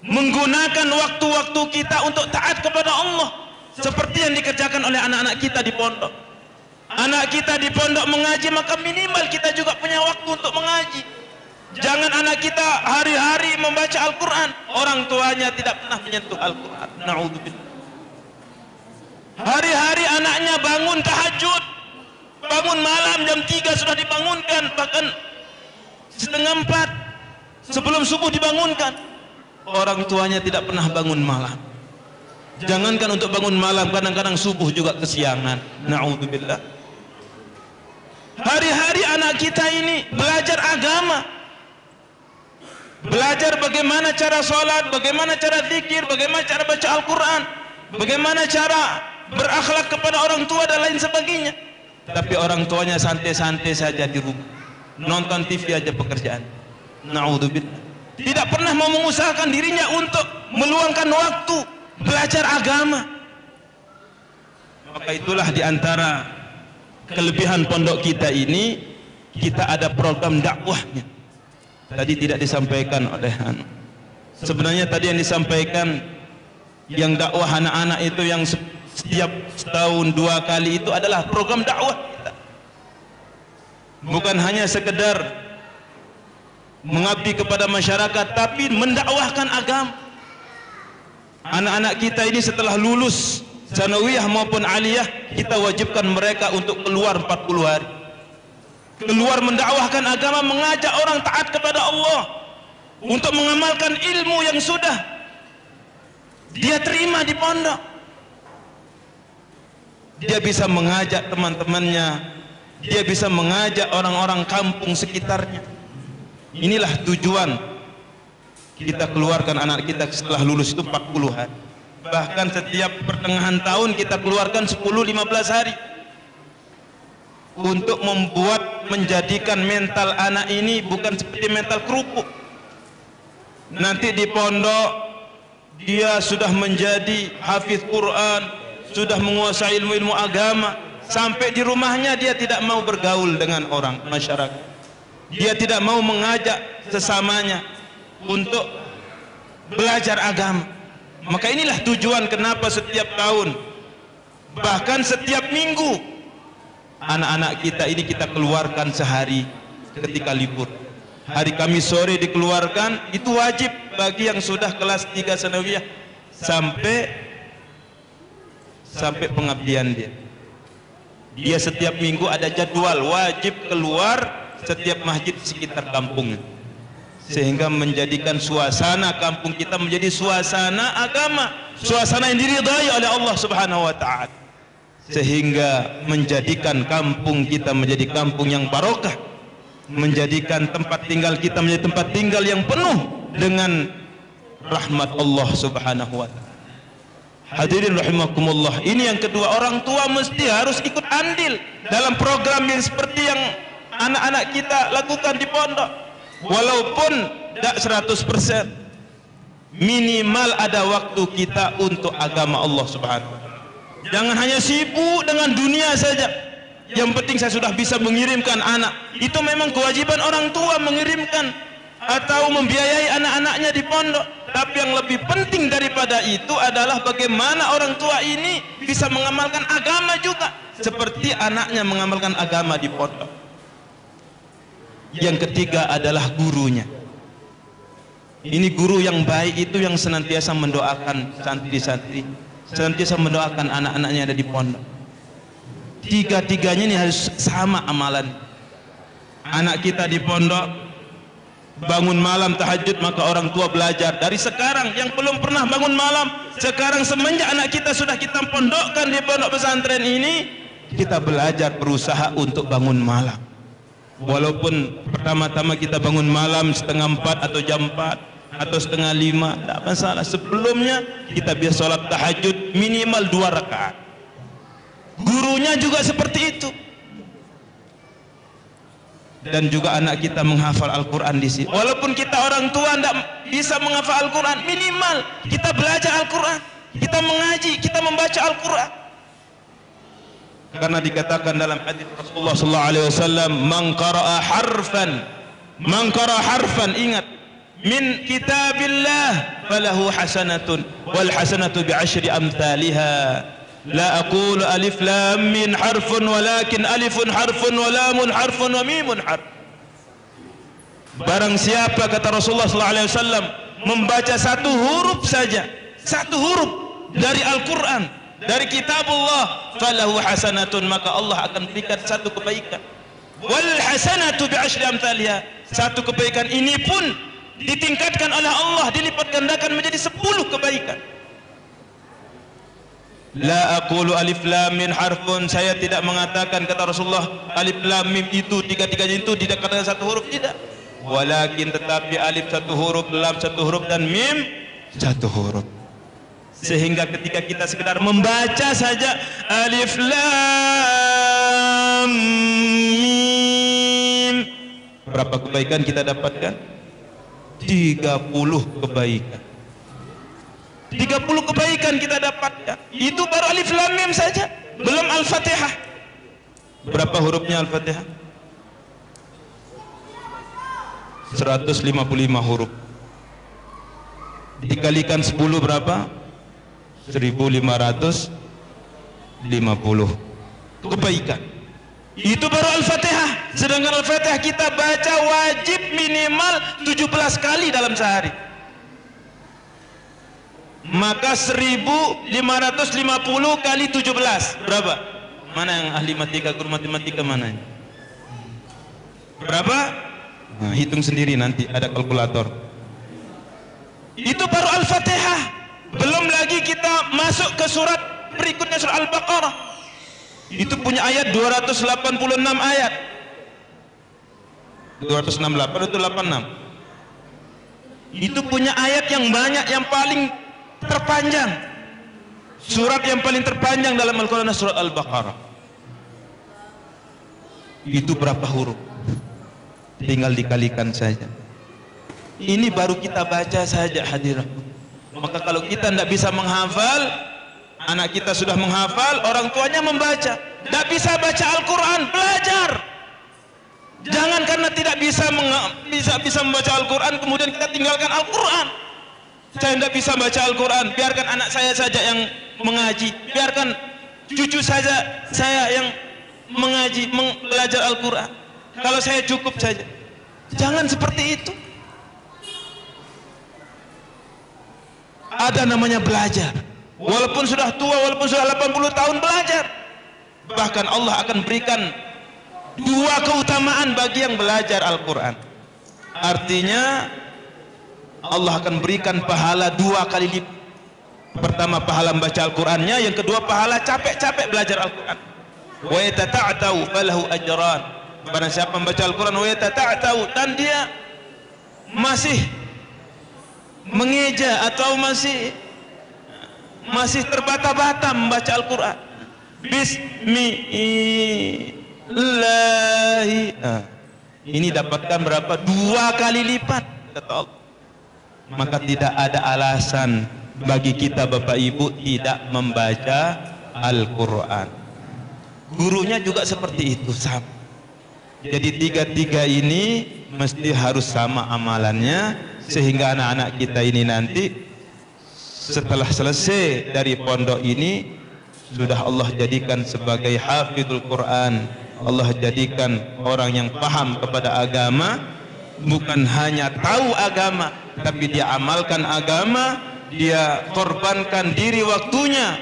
menggunakan waktu-waktu kita untuk taat kepada Allah, seperti yang dikerjakan oleh anak-anak kita di pondok. Anak kita di pondok mengaji, maka minimal kita juga punya waktu untuk mengaji. Jangan anak kita hari-hari membaca Al-Quran, orang tuanya tidak pernah menyentuh Al-Quran. Na'udzubillah. Hari-hari anaknya bangun tahajud, bangun malam jam 3 sudah dibangunkan, bahkan setengah 4 sebelum subuh dibangunkan. Orang tuanya tidak pernah bangun malam. Jangankan untuk bangun malam, kadang-kadang subuh juga kesiangan. Na'udzubillah. Hari-hari anak kita ini belajar agama, belajar bagaimana cara sholat, bagaimana cara zikir, bagaimana cara baca Al-Quran, bagaimana cara berakhlak kepada orang tua dan lain sebagainya. Tapi orang tuanya santai-santai saja di rumah, nonton TV aja pekerjaan. Na'udzubillah. Tidak pernah mau mengusahakan dirinya untuk meluangkan waktu belajar agama. Maka itulah diantara kelebihan pondok kita ini, kita ada program dakwahnya. Tadi tidak disampaikan oleh anak. Sebenarnya tadi yang disampaikan, yang dakwah anak-anak itu yang setiap setahun 2 kali itu adalah program dakwah kita. Bukan hanya sekedar mengabdi kepada masyarakat, tapi mendakwahkan agama. Anak-anak kita ini setelah lulus sanawiyah maupun aliyah, kita wajibkan mereka untuk keluar 40 hari, keluar mendakwahkan agama, mengajak orang taat kepada Allah, untuk mengamalkan ilmu yang sudah dia terima di pondok. Dia bisa mengajak teman-temannya, dia bisa mengajak orang-orang kampung sekitarnya. Inilah tujuan kita keluarkan anak kita setelah lulus itu 40 hari. Bahkan setiap pertengahan tahun kita keluarkan 10-15 hari untuk membuat, menjadikan mental anak ini bukan seperti mental kerupuk. Nanti di pondok dia sudah menjadi hafiz Quran, sudah menguasai ilmu-ilmu agama, sampai di rumahnya dia tidak mau bergaul dengan orang masyarakat. Dia tidak mau mengajak sesamanya untuk belajar agama. Maka inilah tujuan kenapa setiap tahun, bahkan setiap minggu, anak-anak kita ini kita keluarkan sehari ketika libur. Hari Kamis sore dikeluarkan, itu wajib bagi yang sudah kelas 3 sanawiyah sampai pengabdian dia. Dia setiap minggu ada jadwal wajib keluar setiap masjid sekitar kampungnya, sehingga menjadikan suasana kampung kita menjadi suasana agama, suasana yang diridhai oleh Allah Subhanahu wa ta'ala, sehingga menjadikan kampung kita menjadi kampung yang barokah, menjadikan tempat tinggal kita menjadi tempat tinggal yang penuh dengan rahmat Allah Subhanahu wa ta'ala. Hadirin rahimakumullah, ini yang kedua, orang tua mesti harus ikut andil dalam program yang seperti yang anak-anak kita lakukan di pondok. Walaupun tidak 100%, minimal ada waktu kita untuk agama Allah Subhanahu wa ta'ala. Jangan hanya sibuk dengan dunia saja. Yang penting saya sudah bisa mengirimkan anak. Itu memang kewajiban orang tua, mengirimkan atau membiayai anak-anaknya di pondok. Tapi yang lebih penting daripada daripada itu adalah bagaimana orang tua ini bisa mengamalkan agama juga seperti anaknya mengamalkan agama di pondok. Yang ketiga adalah gurunya. Ini guru yang baik itu yang senantiasa mendoakan santri-santri, senantiasa mendoakan anak-anaknya ada di pondok. Tiga-tiganya ini harus sama amalan. Anak kita di pondok bangun malam tahajud, maka orang tua belajar dari sekarang. Yang belum pernah bangun malam, sekarang semenjak anak kita sudah kita pondokkan di pondok pesantren ini, kita belajar berusaha untuk bangun malam. Walaupun pertama-tama kita bangun malam setengah 4 atau jam 4 atau setengah 5, tidak masalah. Sebelumnya kita biasa sholat tahajud minimal 2 rakaat. Gurunya juga seperti itu. Dan juga anak kita menghafal Al-Quran di sini. Walaupun kita orang tua tidak bisa menghafal Al-Quran, minimal kita belajar Al-Quran, kita mengaji, kita membaca Al-Quran. Karena dikatakan dalam hadis Rasulullah SAW, man qara'a harfan, ingat, min kitabillah falahu hasanatun wal hasanatu bi'ashri amthaliha. La aqulu alif lam min harfun walakin alifun harfun wa lamun harfun wa mimun harf. Barang siapa, kata Rasulullah SAW, membaca satu huruf saja, satu huruf dari Al-Quran, dari kitabullah, falahu hasanatun, maka Allah akan berikan satu kebaikan. Wal hasanatu bi'ashri amthaliha, satu kebaikan ini pun ditingkatkan oleh Allah, dilipat gandakan menjadi 10 kebaikan. La aqulu alif lam mim harfun, saya tidak mengatakan, kata Rasulullah, alif lam mim itu tiga-tiganya itu didekatkan satu huruf, tidak. Walakin tetapi alif satu huruf, lam satu huruf, dan mim satu huruf. Sehingga ketika kita sekedar membaca saja alif lam mim, berapa kebaikan kita dapatkan? 30 kebaikan. 30 kebaikan kita dapatkan. Itu baru alif lam mim saja, belum Al-Fatihah. Berapa hurufnya Al-Fatihah? 155 huruf. Dikalikan 10 berapa? 1550 kebaikan. Itu baru Al-Fatihah. Sedangkan Al-Fatihah kita baca wajib minimal 17 kali dalam sehari. Maka 1550 kali 17 berapa? Mana yang ahli matematika, guru matematika mana? Berapa? Nah, hitung sendiri nanti, ada kalkulator. Itu baru Al-Fatihah. Belum lagi kita masuk ke surat berikutnya, surat Al-Baqarah. Itu punya ayat 286 ayat. 268 atau 86. Itu punya ayat yang banyak, yang paling terpanjang. Surat yang paling terpanjang dalam Al-Quran surat Al-Baqarah. Itu berapa huruf? Tinggal dikalikan saja. Ini baru kita baca saja, hadirin. Maka kalau kita tidak bisa menghafal, anak kita sudah menghafal, orang tuanya membaca. Tidak bisa baca Al-Quran, belajar. Jangan karena tidak bisa membaca Al-Quran kemudian kita tinggalkan Al-Quran. Saya tidak bisa baca Al-Quran, biarkan anak saya saja yang mengaji, biarkan cucu saja saya yang mengaji, belajar Al-Quran. Kalau saya cukup saja. Jangan seperti itu. Ada namanya belajar. Walaupun sudah tua, walaupun sudah 80 tahun, belajar. Bahkan Allah akan berikan 2 keutamaan bagi yang belajar Al-Quran. Artinya Allah akan berikan pahala 2 kali lipat. Pertama pahala membaca Al-Qurannya, yang kedua pahala capek-capek belajar Al-Quran. Wa yatata'tau falahu ajran. Barang siapa membaca Al-Quran wa yatata'tau, dan dia masih mengeja atau masih terbata-bata membaca Al-Quran, Bismillahi, ini dapatkan berapa? 2 kali lipat, kata Allah. Maka tidak ada alasan bagi kita Bapak Ibu tidak membaca Al-Quran. Gurunya juga seperti itu, sama. Jadi tiga-tiga ini mesti harus sama amalannya, sehingga anak-anak kita ini nanti setelah selesai dari pondok ini sudah Allah jadikan sebagai hafizul Quran. Allah jadikan orang yang paham kepada agama, bukan hanya tahu agama, tapi dia amalkan agama, dia korbankan diri waktunya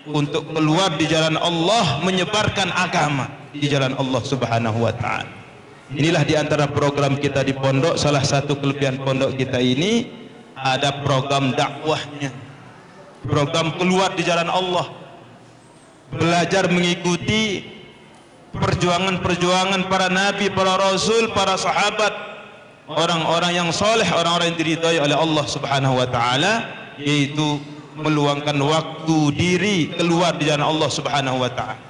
untuk keluar di jalan Allah, menyebarkan agama di jalan Allah Subhanahu wa taala. Inilah di antara program kita di pondok. Salah satu kelebihan pondok kita ini ada program dakwahnya, program keluar di jalan Allah, belajar mengikuti perjuangan-perjuangan para nabi, para rasul, para sahabat, orang-orang yang soleh, orang-orang yang diridhai oleh Allah Subhanahu wa taala, yaitu meluangkan waktu diri keluar di jalan Allah Subhanahu wa taala.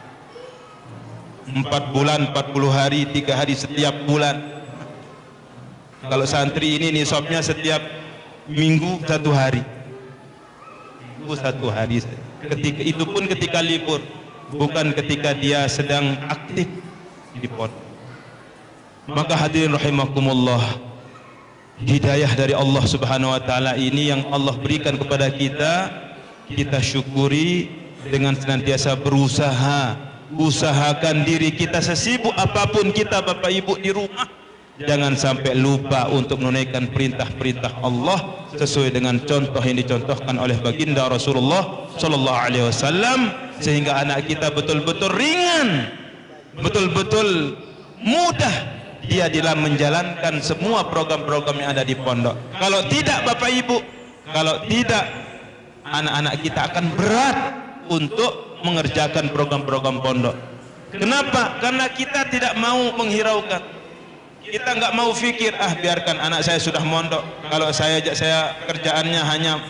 4 bulan, 40 hari, 3 hari setiap bulan. Kalau santri ini nisabnya setiap minggu 1 hari. Minggu 1 hari saja. Ketika itu pun ketika libur, bukan ketika dia sedang aktif di pondok. Maka hadirin rahimakumullah, hidayah dari Allah Subhanahu wa taala ini yang Allah berikan kepada kita, kita syukuri dengan senantiasa berusaha, usahakan diri kita sesibuk apapun kita Bapak Ibu di rumah, jangan sampai lupa untuk menunaikan perintah-perintah Allah sesuai dengan contoh yang dicontohkan oleh baginda Rasulullah sallallahu alaihi wasallam, sehingga anak kita betul-betul ringan, betul-betul mudah dia dalam menjalankan semua program-program yang ada di pondok. Kalau tidak Bapak Ibu, kalau tidak, anak-anak kita akan berat untuk mengerjakan program-program pondok. Kenapa? Karena kita tidak mau menghiraukan. Kita nggak mau fikir, biarkan anak saya sudah mondok, kalau saya kerjaannya hanya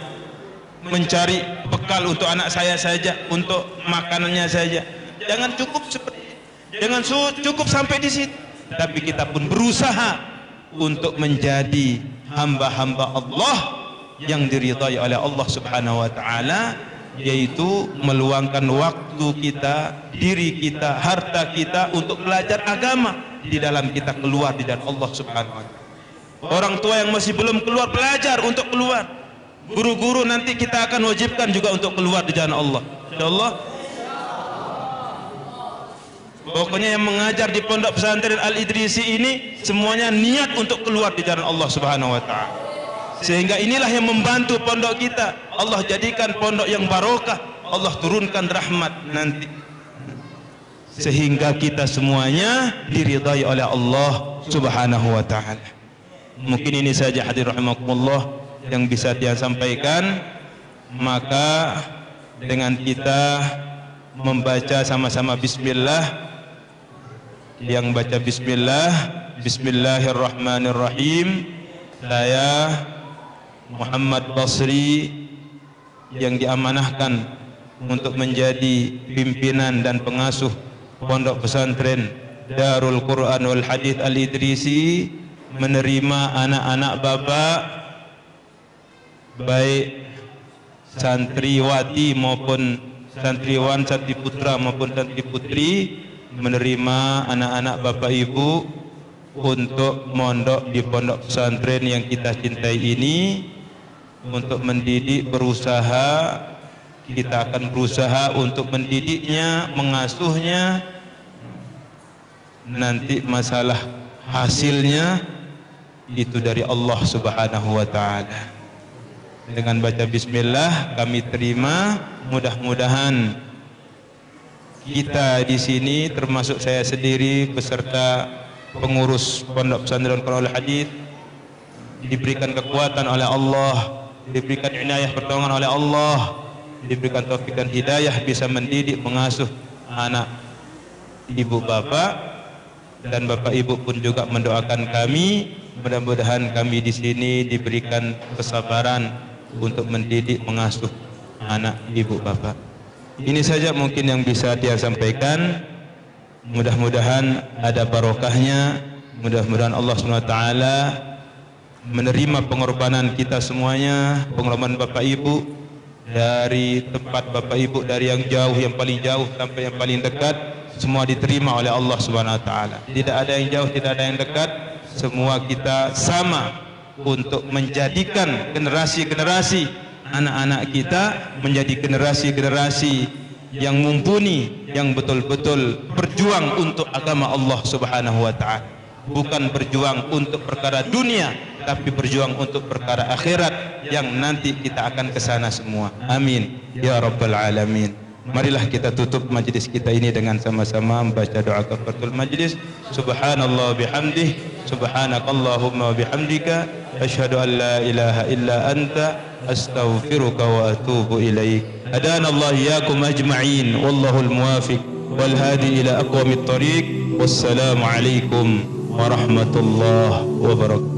mencari bekal untuk anak saya saja, untuk makanannya saja. Jangan cukup seperti itu. Jangan cukup sampai di situ. Tapi kita pun berusaha untuk menjadi hamba-hamba Allah yang diridhai oleh Allah Subhanahu wa taala, yaitu meluangkan waktu kita, diri kita, harta kita untuk belajar agama di dalam kita keluar di jalan Allah Subhanahu wa taala. Orang tua yang masih belum keluar, belajar untuk keluar. Guru-guru nanti kita akan wajibkan juga untuk keluar di jalan Allah. Insyaallah. Pokoknya yang mengajar di pondok pesantren Al-Idrisi ini semuanya niat untuk keluar di jalan Allah Subhanahu wa taala. Sehingga inilah yang membantu pondok kita. Allah jadikan pondok yang barokah, Allah turunkan rahmat nanti, sehingga kita semuanya diridhai oleh Allah Subhanahu wa taala. Mungkin ini saja hadirin rahimakumullah yang bisa dia sampaikan. Maka dengan kita membaca sama-sama bismillah, yang baca bismillah, bismillahirrahmanirrahim, saya Muhammad Basri yang diamanahkan untuk menjadi pimpinan dan pengasuh Pondok Pesantren Darul Quran wal Hadith Al-Idrisi, menerima anak-anak Bapak, baik santriwati maupun santriwan, santri putra maupun santri putri, menerima anak-anak Bapak Ibu untuk mondok di pondok pesantren yang kita cintai ini, untuk mendidik, berusaha. Kita akan berusaha untuk mendidiknya, mengasuhnya. Nanti masalah hasilnya itu dari Allah Subhanahu wa taala. Dengan baca bismillah kami terima. Mudah-mudahan kita di sini, termasuk saya sendiri beserta pengurus Pondok Pesantren Quran Hadis, diberikan kekuatan oleh Allah, diberikan inayah pertolongan oleh Allah, diberikan taufik dan hidayah bisa mendidik, mengasuh anak ibu bapak, dan bapak ibu pun juga mendoakan kami. Mudah-mudahan kami di sini diberikan kesabaran untuk mendidik, mengasuh anak ibu bapak. Ini saja mungkin yang bisa dia sampaikan. Mudah-mudahan ada barokahnya. Mudah-mudahan Allah SWT menerima pengorbanan kita semuanya, pengorbanan bapak ibu, dari tempat bapak ibu, dari yang jauh, yang paling jauh sampai yang paling dekat, semua diterima oleh Allah SWT. Tidak ada yang jauh, tidak ada yang dekat. Semua kita sama untuk menjadikan generasi-generasi anak-anak kita menjadi generasi-generasi yang mumpuni, yang betul-betul berjuang untuk agama Allah Subhanahu wa taala. Bukan berjuang untuk perkara dunia, tapi berjuang untuk perkara akhirat yang nanti kita akan ke sana semua. Amin ya rabbal alamin. Marilah kita tutup majlis kita ini dengan sama-sama membaca doa kafaratul majlis. Subhanallah bihamdih, subhanakallahumma bihamdika, asyhadu an la ilaha illa anta, astaghfiruka wa atubu ilaik. Hadana Allah iyyakum ajma'in, wallahul muwafiq wal hadi ila aqwamit thariq. Wassalamu alaikum warahmatullahi wabarakatuh.